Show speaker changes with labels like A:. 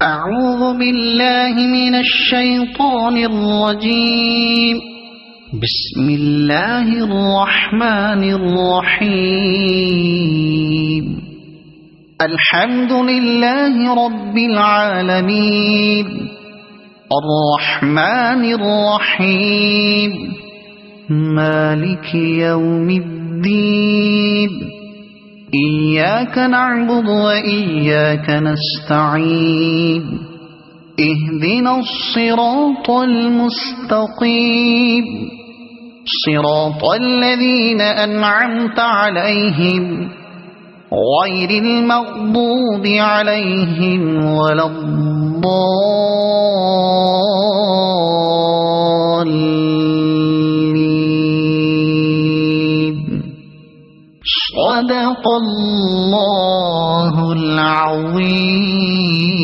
A: أعوذ بالله من الشيطان الرجيم. بسم الله الرحمن الرحيم. الحمد لله رب العالمين الرحمن الرحيم مالك يوم الدين. إياك نعبد وإياك نستعين. اهدنا الصراط المستقيم صراط الذين أنعمت عليهم غير المغضوب عليهم ولا الضالين. صدق الله العظيم.